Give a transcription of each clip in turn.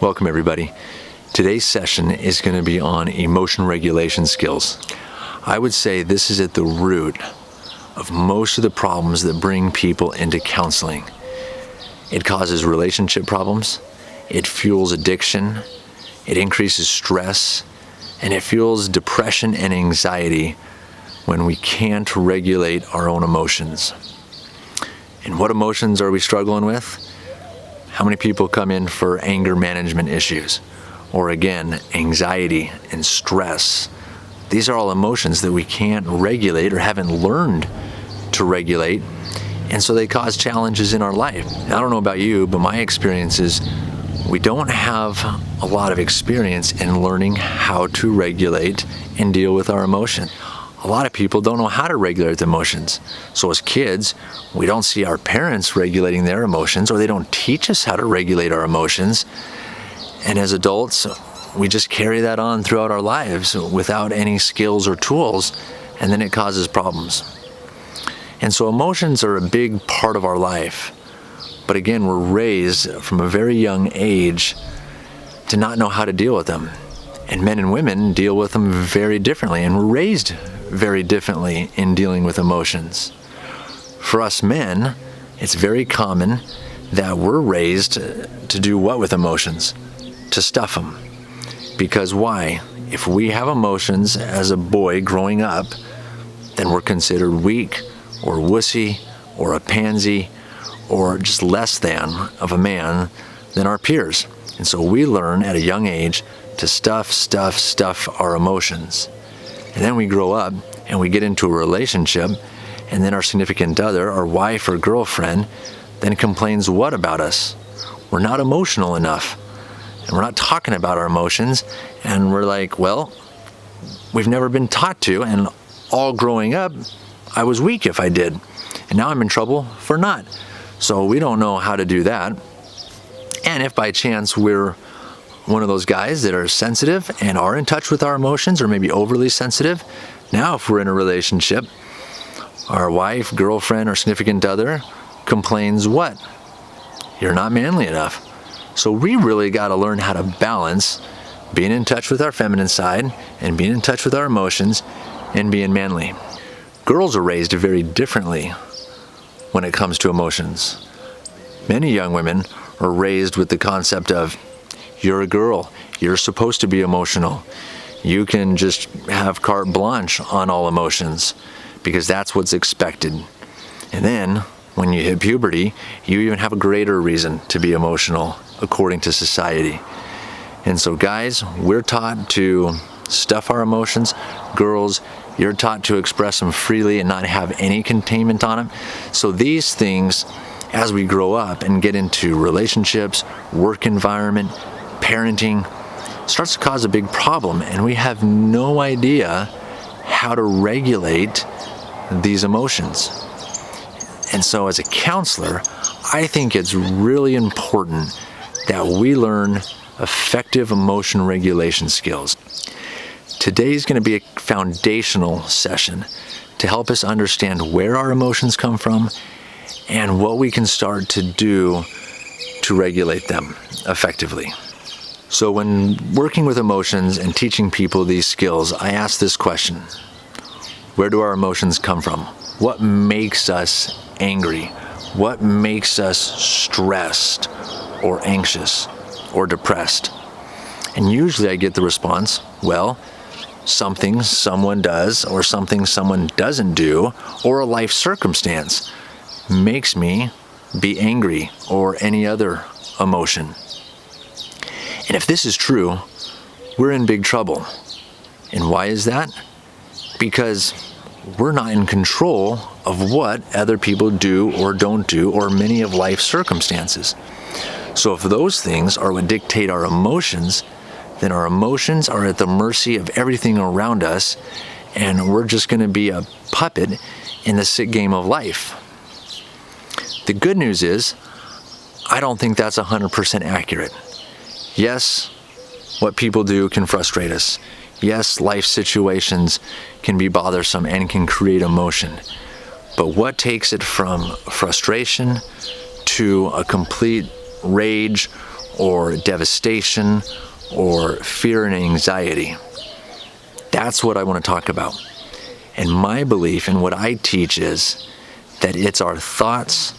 Welcome everybody. Today's session is going to be on emotion regulation skills. I would say this is at the root of most of the problems that bring people into counseling. It causes relationship problems, it fuels addiction, it increases stress, and it fuels depression and anxiety when we can't regulate our own emotions. And what emotions are we struggling with? How many people come in for anger management issues? Or again, anxiety and stress. These are all emotions that we can't regulate or haven't learned to regulate, and so they cause challenges in our life. I don't know about you, but my experience is we don't have a lot of experience in learning how to regulate and deal with our emotion. A lot of people don't know how to regulate their emotions. So as kids, we don't see our parents regulating their emotions, or they don't teach us how to regulate our emotions. And as adults, we just carry that on throughout our lives without any skills or tools, and then it causes problems. And so emotions are a big part of our life. But again, we're raised from a very young age to not know how to deal with them. And men and women deal with them very differently, and we're raised very differently in dealing with emotions. For us men, it's very common that we're raised to do what with emotions? To stuff them. Because why? If we have emotions as a boy growing up, then we're considered weak or wussy or a pansy or just less than of a man than our peers. And so we learn at a young age to stuff our emotions. And then we grow up and we get into a relationship, and then our significant other, our wife or girlfriend, then complains what about us? We're not emotional enough. And we're not talking about our emotions. And we're like, well, we've never been taught to, and all growing up, I was weak if I did. And now I'm in trouble for not. So we don't know how to do that. And if by chance we're one of those guys that are sensitive and are in touch with our emotions, or maybe overly sensitive, now if we're in a relationship, our wife, girlfriend, or significant other complains what? You're not manly enough. So we really got to learn how to balance being in touch with our feminine side and being in touch with our emotions and being manly. Girls are raised very differently when it comes to emotions. Many young women are raised with the concept of, you're a girl, you're supposed to be emotional. You can just have carte blanche on all emotions because that's what's expected. And then when you hit puberty, you even have a greater reason to be emotional according to society. And so guys, we're taught to stuff our emotions. Girls, you're taught to express them freely and not have any containment on them. So these things, as we grow up and get into relationships, work environment, parenting, starts to cause a big problem, and we have no idea how to regulate these emotions. And so as a counselor, I think it's really important that we learn effective emotion regulation skills. Today's going to be a foundational session to help us understand where our emotions come from and what we can start to do to regulate them effectively. So when working with emotions and teaching people these skills, I ask this question: where do our emotions come from? What makes us angry? What makes us stressed or anxious or depressed? And usually I get the response, well, something someone does or something someone doesn't do, or a life circumstance makes me be angry, or any other emotion. And if this is true, we're in big trouble. And why is that? Because we're not in control of what other people do or don't do, or many of life's circumstances. So if those things are what dictate our emotions, then our emotions are at the mercy of everything around us, and we're just going to be a puppet in the sick game of life. The good news is, I don't think that's 100% accurate. Yes, what people do can frustrate us. Yes, life situations can be bothersome and can create emotion. But what takes it from frustration to a complete rage or devastation or fear and anxiety. That's what I want to talk about. And my belief and what I teach is that it's our thoughts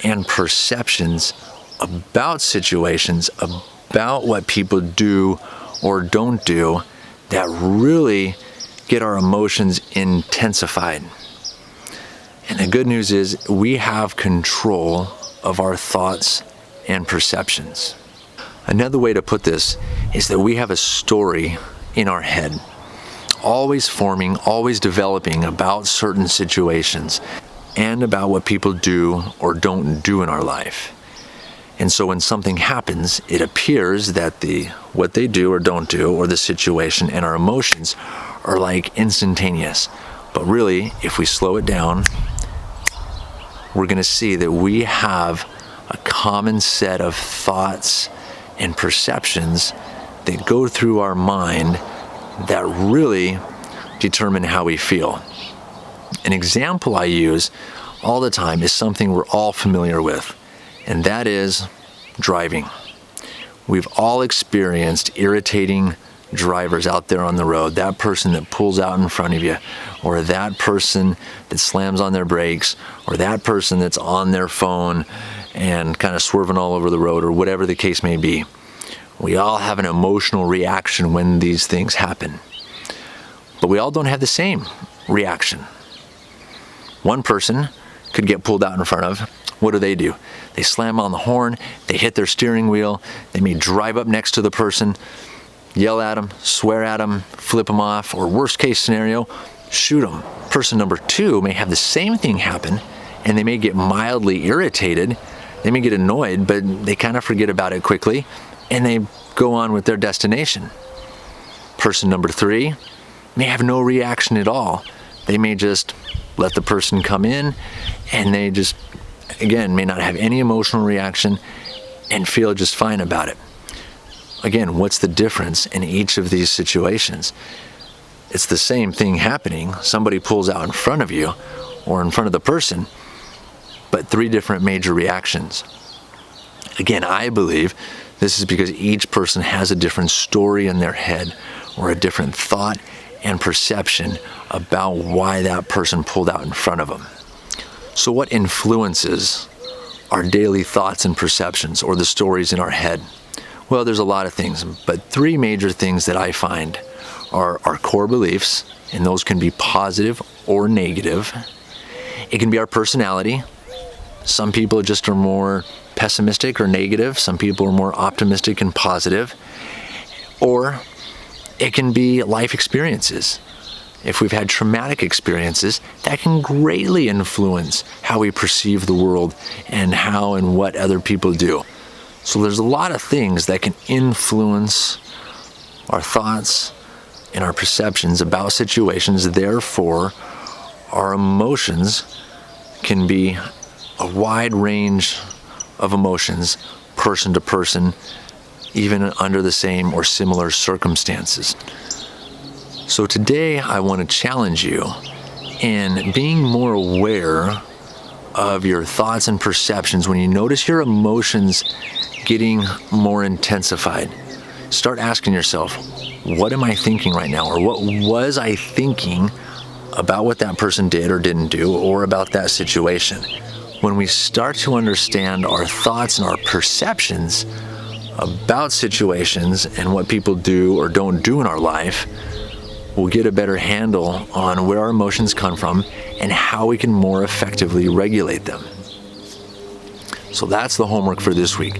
and perceptions about situations, about what people do or don't do, that really get our emotions intensified. And the good news is we have control of our thoughts and perceptions. Another way to put this is that we have a story in our head, always forming, always developing about certain situations and about what people do or don't do in our life. And so when something happens, it appears that what they do or don't do, or the situation and our emotions are like instantaneous. But really, if we slow it down, we're going to see that we have a common set of thoughts and perceptions that go through our mind that really determine how we feel. An example I use all the time is something we're all familiar with, and that is driving. We've all experienced irritating drivers out there on the road, that person that pulls out in front of you, or that person that slams on their brakes, or that person that's on their phone and kind of swerving all over the road, or whatever the case may be. We all have an emotional reaction when these things happen, but we all don't have the same reaction. One person could get pulled out in front of. What do? They slam on the horn, they hit their steering wheel, they may drive up next to the person, yell at them, swear at them, flip them off, or worst case scenario, shoot them. Person number two may have the same thing happen, and they may get mildly irritated, they may get annoyed, but they kind of forget about it quickly, and they go on with their destination. Person number three may have no reaction at all. They may just let the person come in, and they just, again, may not have any emotional reaction and feel just fine about it. Again, what's the difference in each of these situations? It's the same thing happening. Somebody pulls out in front of you or in front of the person, but three different major reactions. Again, I believe this is because each person has a different story in their head or a different thought and perception about why that person pulled out in front of them. So what influences our daily thoughts and perceptions or the stories in our head? Well, there's a lot of things, but three major things that I find are our core beliefs, and those can be positive or negative. It can be our personality. Some people just are more pessimistic or negative. Some people are more optimistic and positive. Or it can be life experiences. If we've had traumatic experiences, that can greatly influence how we perceive the world and how and what other people do. So there's a lot of things that can influence our thoughts and our perceptions about situations. Therefore, our emotions can be a wide range of emotions, person to person, even under the same or similar circumstances. So today I want to challenge you in being more aware of your thoughts and perceptions. When you notice your emotions getting more intensified, start asking yourself, what am I thinking right now? Or what was I thinking about what that person did or didn't do, or about that situation? When we start to understand our thoughts and our perceptions about situations and what people do or don't do in our life, we'll get a better handle on where our emotions come from and how we can more effectively regulate them. So that's the homework for this week.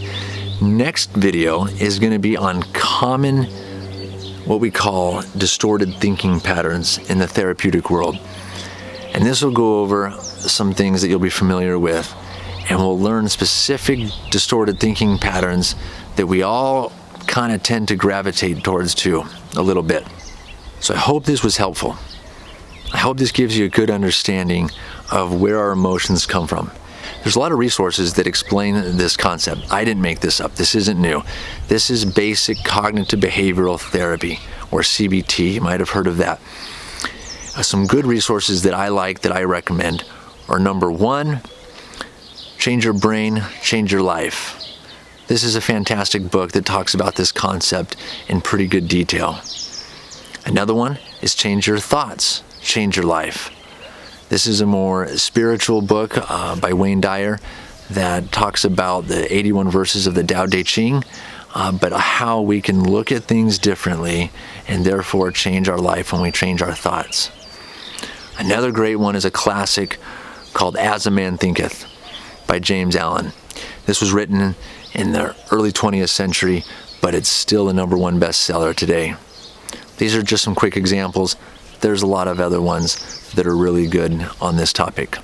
Next video is going to be on common, what we call distorted thinking patterns in the therapeutic world. And this will go over some things that you'll be familiar with, and we'll learn specific distorted thinking patterns that we all kind of tend to gravitate towards too, a little bit. So I hope this was helpful. I hope this gives you a good understanding of where our emotions come from. There's a lot of resources that explain this concept. I didn't make this up. This isn't new. This is basic cognitive behavioral therapy, or CBT. You might have heard of that. Some good resources that I like, that I recommend, are number one, Change Your Brain, Change Your Life. This is a fantastic book that talks about this concept in pretty good detail. Another one is Change Your Thoughts, Change Your Life. This is a more spiritual book by Wayne Dyer that talks about the 81 verses of the Tao Te Ching, but how we can look at things differently and therefore change our life when we change our thoughts. Another great one is a classic called As a Man Thinketh by James Allen. This was written in the early 20th century, but it's still the #1 bestseller today. These are just some quick examples. There's a lot of other ones that are really good on this topic.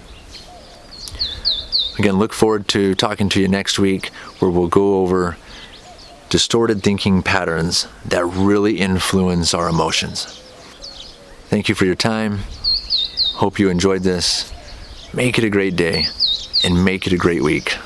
Again, look forward to talking to you next week, where we'll go over distorted thinking patterns that really influence our emotions. Thank you for your time. Hope you enjoyed this. Make it a great day and make it a great week.